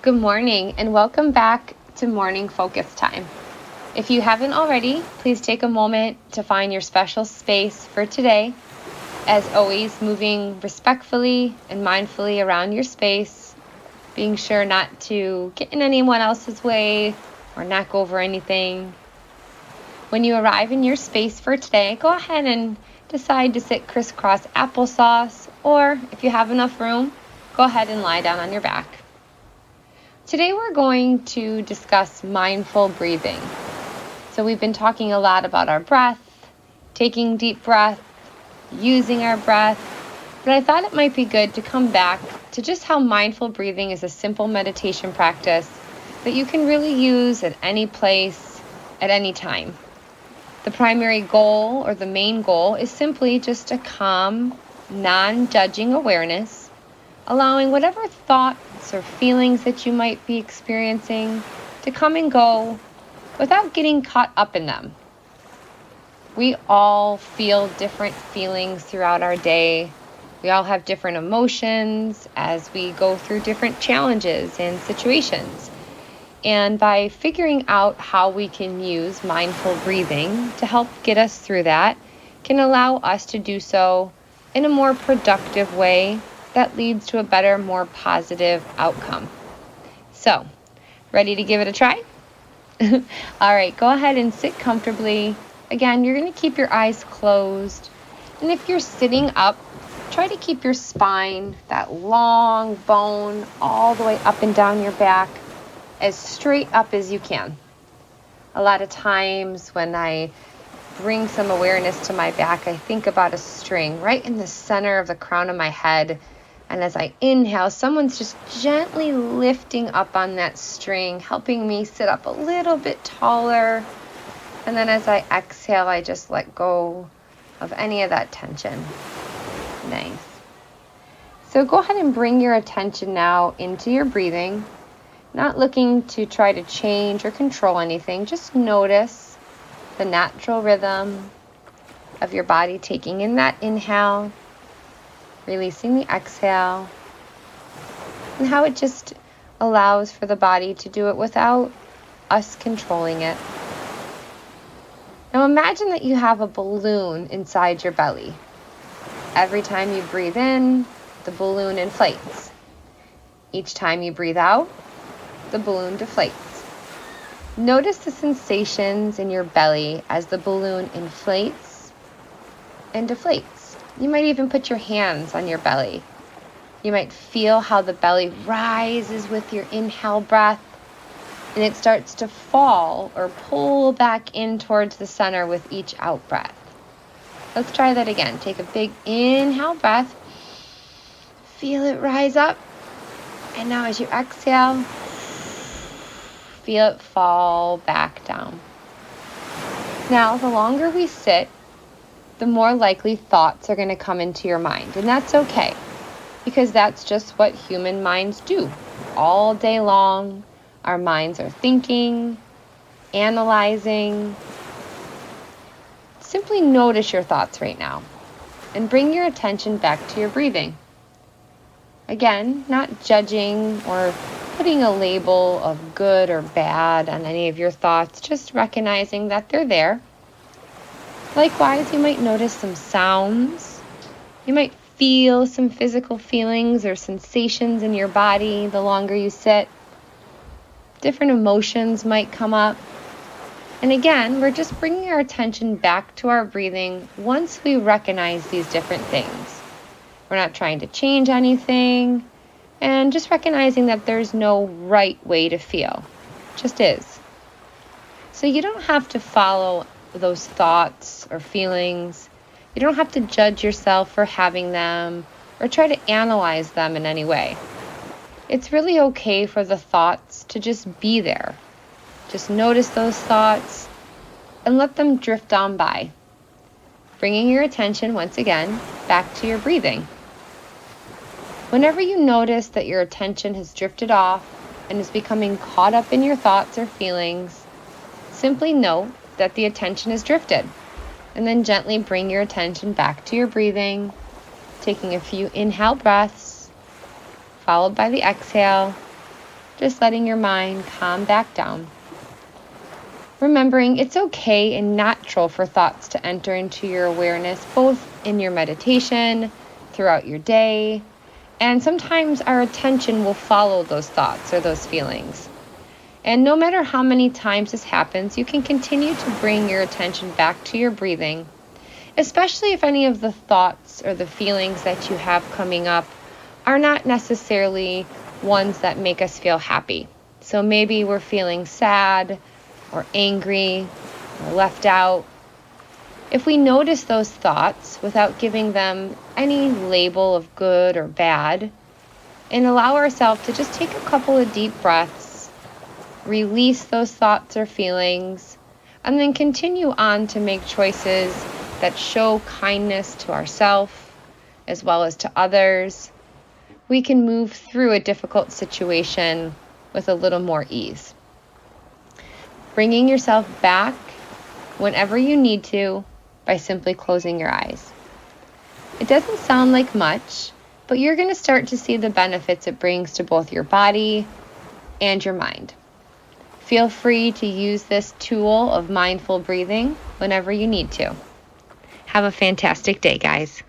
Good morning and welcome back to Morning Focus Time. If you haven't already, please take a moment to find your special space for today. As always, moving respectfully and mindfully around your space, being sure not to get in anyone else's way or knock over anything. When you arrive in your space for today, go ahead and decide to sit crisscross applesauce, or if you have enough room, go ahead and lie down on your back. Today we're going to discuss mindful breathing. So we've been talking a lot about our breath, taking deep breath, using our breath, but I thought it might be good to come back to just how mindful breathing is a simple meditation practice that you can really use at any place, at any time. The primary goal, or the main goal, is simply just a calm, non-judging awareness, allowing whatever thoughts or feelings that you might be experiencing to come and go without getting caught up in them. We all feel different feelings throughout our day. We all have different emotions as we go through different challenges and situations. And by figuring out how we can use mindful breathing to help get us through that, can allow us to do so in a more productive way that leads to a better, more positive outcome. So, ready to give it a try? All right, go ahead and sit comfortably. Again, you're going to keep your eyes closed. And if you're sitting up, try to keep your spine, that long bone, all the way up and down your back, as straight up as you can. A lot of times when I bring some awareness to my back, I think about a string right in the center of the crown of my head. And as I inhale, someone's just gently lifting up on that string, helping me sit up a little bit taller. And then as I exhale, I just let go of any of that tension. Nice. So go ahead and bring your attention now into your breathing. Not looking to try to change or control anything. Just notice the natural rhythm of your body taking in that inhale, releasing the exhale, and how it just allows for the body to do it without us controlling it. Now imagine that you have a balloon inside your belly. Every time you breathe in, the balloon inflates. Each time you breathe out, the balloon deflates. Notice the sensations in your belly as the balloon inflates and deflates. You might even put your hands on your belly. You might feel how the belly rises with your inhale breath, and it starts to fall or pull back in towards the center with each out breath. Let's try that again. Take a big inhale breath. Feel it rise up. And now as you exhale, feel it fall back down. Now, the longer we sit, the more likely thoughts are going to come into your mind. And that's okay, because that's just what human minds do. All day long, our minds are thinking, analyzing. Simply notice your thoughts right now and bring your attention back to your breathing. Again, not judging or putting a label of good or bad on any of your thoughts, just recognizing that they're there. Likewise, you might notice some sounds. You might feel some physical feelings or sensations in your body the longer you sit. Different emotions might come up. And again, we're just bringing our attention back to our breathing once we recognize these different things. We're not trying to change anything, and just recognizing that there's no right way to feel. It just is. So you don't have to follow those thoughts or feelings. You don't have to judge yourself for having them or try to analyze them in any way. It's really okay for the thoughts to just be there. Just notice those thoughts and let them drift on by, bringing your attention once again back to your breathing. Whenever you notice that your attention has drifted off and is becoming caught up in your thoughts or feelings, simply note that the attention has drifted, and then gently bring your attention back to your breathing, taking a few inhale breaths, followed by the exhale, just letting your mind calm back down. Remembering it's okay and natural for thoughts to enter into your awareness, both in your meditation, throughout your day, and sometimes our attention will follow those thoughts or those feelings. And no matter how many times this happens, you can continue to bring your attention back to your breathing, especially if any of the thoughts or the feelings that you have coming up are not necessarily ones that make us feel happy. So maybe we're feeling sad or angry or left out. If we notice those thoughts without giving them any label of good or bad, and allow ourselves to just take a couple of deep breaths, release those thoughts or feelings, and then continue on to make choices that show kindness to ourselves as well as to others, we can move through a difficult situation with a little more ease. Bringing yourself back whenever you need to by simply closing your eyes. It doesn't sound like much, but you're going to start to see the benefits it brings to both your body and your mind. Feel free to use this tool of mindful breathing whenever you need to. Have a fantastic day, guys.